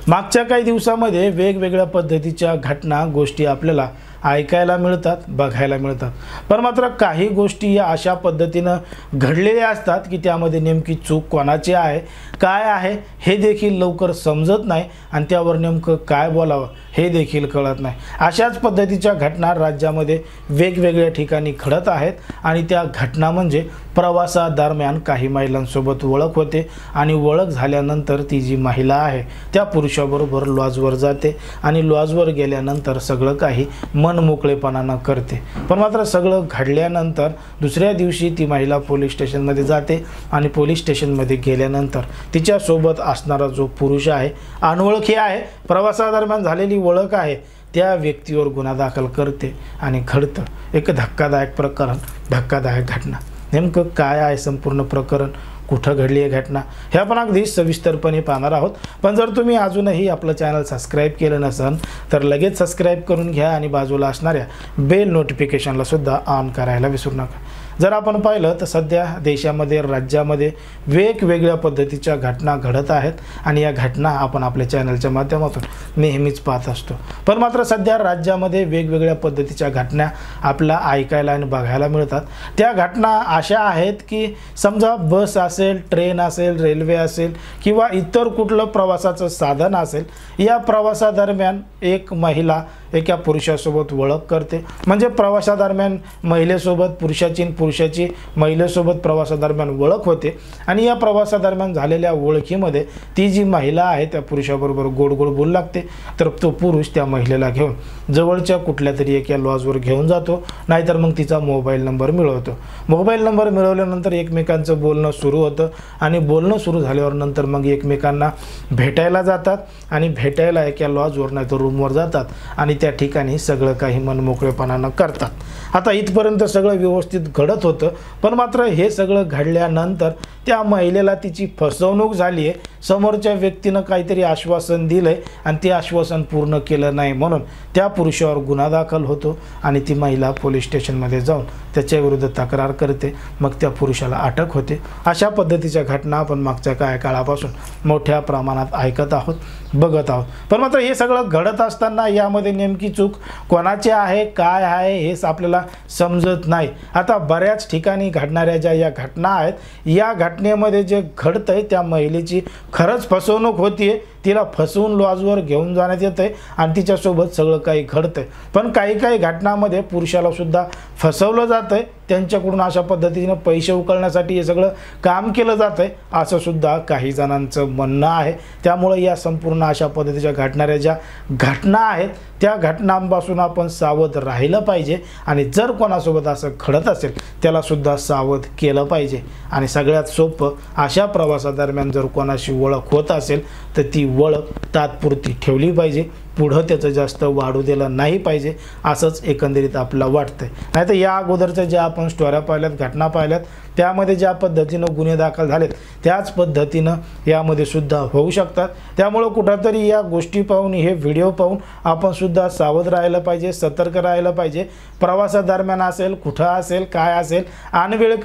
मागच्या काही दिवसांमध्ये वेगवेगळ्या पद्धतीच्या घटना गोष्टी आपल्याला ऐकायला मिळतात, बघायला मिळतात। पण मात्र काही गोष्टी या अशा पद्धतीने घडलेल्या असतात की त्यामध्ये नेमकी चूक कोणाची आहे, काय आहे हे देखील लवकर समजत नाही आणि त्यावर नेमकं काय बोलावं हे देखील कळत नाही। अशाच पद्धतीच्या घटना राज्यामध्ये वेगवेगळ्या ठिकाणी घडत आहेत आणि त्या घटना म्हणजे प्रवासादरम्यान काही महिलांसोबत ओळख होते आणि ओळख झाल्यानंतर ती जी महिला आहे त्या पुरुषाबरोबर लॉजवर जाते आणि लॉजवर गेल्यानंतर सगळं काही मनमोकळेपणाने करते। पण मात्र सगळं घडल्यानंतर दुसऱ्या दिवशी ती महिला पोलीस स्टेशनमध्ये जाते आणि पोलीस स्टेशनमध्ये गेल्यानंतर तिच्यासोबत असणारा जो पुरुष आहे, अनोळखी आहे, प्रवासादरम्यान झालेली ओळख आहे, त्या व्यक्तीवर गुन्हा दाखल करते आणि घडतं एक धक्कादायक प्रकरण, धक्कादायक घटना। नेमकं काय आहे संपूर्ण प्रकरण, कुठं घडली आहे घटना हे आपण अगदी सविस्तरपणे पाहणार आहोत। पण जर तुम्ही अजूनही आपलं चॅनल सबस्क्राईब केलं नसेल तर लगेच सबस्क्राईब करून घ्या आणि बाजूला असणाऱ्या बेल नोटिफिकेशनला सुद्धा ऑन करायला विसरू नका। जर आपण पाहिलं तर सध्या देशामध्ये, राज्यामध्ये वेगवेगळ्या पद्धतीच्या घटना घडत आहेत आणि या घटना आपण आपल्या चॅनलच्या माध्यमातून नेहमीच पाहत असतो। पण मात्र सध्या राज्यामध्ये वेगवेगळ्या पद्धतीच्या घटना आपल्याला ऐकायला आणि बघायला मिळतात। त्या घटना अशा आहेत की समजा बस असेल, ट्रेन असेल, रेल्वे असेल किंवा इतर कुठलं प्रवासाचं साधन असेल, या प्रवासादरम्यान एक महिला एका पुरुषासोबत ओळख करते। म्हणजे प्रवासादरम्यान महिलेसोबत पुरुषाची महिलेसोबत प्रवासादरम्यान ओळख होते आणि या प्रवासादरम्यान झालेल्या ओळखीमध्ये ती जी महिला आहे त्या पुरुषाबरोबर गोड गोड बोलू लागते। तर तो पुरुष त्या महिलेला घेऊन जवळच्या कुठल्यातरी एका लॉजवर घेऊन जातो, नाहीतर मग तिचा मोबाईल नंबर मिळवतो। मोबाईल नंबर मिळवल्यानंतर एकमेकांचं बोलणं सुरू होतं आणि बोलणं सुरू झाल्यावर नंतर मग एकमेकांना भेटायला जातात आणि भेटायला एका लॉजवर नाही तर रूमवर जातात आणि त्या ठिकाणी सगळं काही मनमोकळेपणाने करतात। आता इथपर्यंत सगळं व्यवस्थित घडत होतं, पण मात्र हे सगळं घडल्यानंतर त्या महिलेला तिची फसवणूक झाली आहे। समोरच्या व्यक्तीनं काहीतरी आश्वासन दिलंय आणि ते आश्वासन पूर्ण केलं नाही म्हणून त्या पुरुषावर गुन्हा दाखल होतो आणि ती महिला पोलीस स्टेशनमध्ये जाऊन त्याच्या विरुद्ध तक्रार करते। मग त्या पुरुषाला अटक होते। अशा पद्धतीच्या घटना आपण मागच्या काही काळापासून मोठ्या प्रमाणात ऐकत आहोत, बघत आहोत। पण मात्र हे सगळं घडत असताना यामध्ये नेमकी चूक कोणाची आहे, काय आहे हेच आपल्याला समजत नाही। आता बऱ्याच ठिकाणी घडणाऱ्या ज्या या घटना आहेत, या घटनेमध्ये जे घडतंय त्या महिलेची खरंच फसवणूक होतीये, तिला फसवून लॉजवर घेऊन जाण्यात येतंय आणि तिच्यासोबत सगळं काही घडतंय। पण काही घटनांमध्ये पुरुषाला सुद्धा फसवलं जातंय, त्यांच्याकडून अशा पद्धतीने पैसे उकळण्यासाठी हे सगळं काम केलं जातंय असं सुद्धा काही जणांचं म्हणणं आहे। त्यामुळे या संपूर्ण अशा पद्धतीच्या घडणाऱ्या ज्या घटना आहेत त्या घटनांपासून आपण सावध राहिलं पाहिजे आणि जर कोणासोबत असं घडत असेल त्याला सुद्धा सावध केलं पाहिजे। आणि सगळ्यात सोपं, अशा प्रवासादरम्यान जर कोणाशी ओळख होत असेल तर ती ओळख तात्पुरती ठेवली पाहिजे, पुढं त्याचं जास्त वाढू दिलं नाही पाहिजे असंच एकंदरीत आपल्याला वाटतंय। नाहीतर या अगोदरच्या ज्या आपण स्टोऱ्या पाहिल्यात, घटना पाहिल्यात, त्यामध्ये ज्या पद्धतीनं गुन्हे दाखल झालेत त्याच पद्धतीनं यामध्ये सुद्धा होऊ शकतात। त्यामुळे कुठंतरी या गोष्टी पाहून, हे व्हिडिओ पाहून आपण सुद्धा सावध राहायला पाहिजे, सतर्क राहायला पाहिजे। प्रवासादरम्यान असेल, कुठं असेल, काय असेल,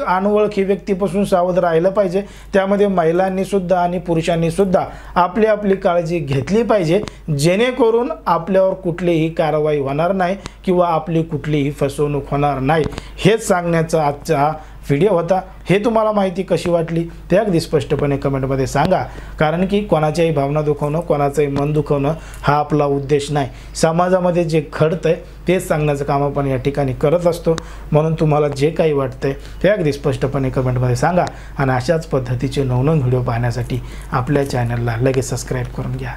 अनोळखी व्यक्तीपासून सावध राहिलं पाहिजे। त्यामध्ये महिलांनी सुद्धा आणि पुरुषांनी सुद्धा आपली आपली काळजी घेतली पाहिजे, जेणेकरून आपल्यावर कुठलीही कारवाई होणार नाही किंवा आपली कुठलीही फसवणूक होणार नाही। हेच सांगण्याचा आजचा हा व्हिडिओ होता। हे तुम्हाला माहिती कशी वाटली ते अगदी स्पष्टपणे कमेंटमध्ये सांगा, कारण की कोणाच्याही भावना दुखवणं, कोणाचंही मन दुखवणं हा आपला उद्देश नाही। समाजामध्ये जे घडतंय तेच सांगण्याचं काम आपण या ठिकाणी करत असतो। म्हणून तुम्हाला जे काही वाटतंय ते अगदी स्पष्टपणे कमेंटमध्ये सांगा आणि अशाच पद्धतीचे नवनवीन व्हिडिओ पाहण्यासाठी आपल्या चॅनलला लगेच सबस्क्राईब करून घ्या।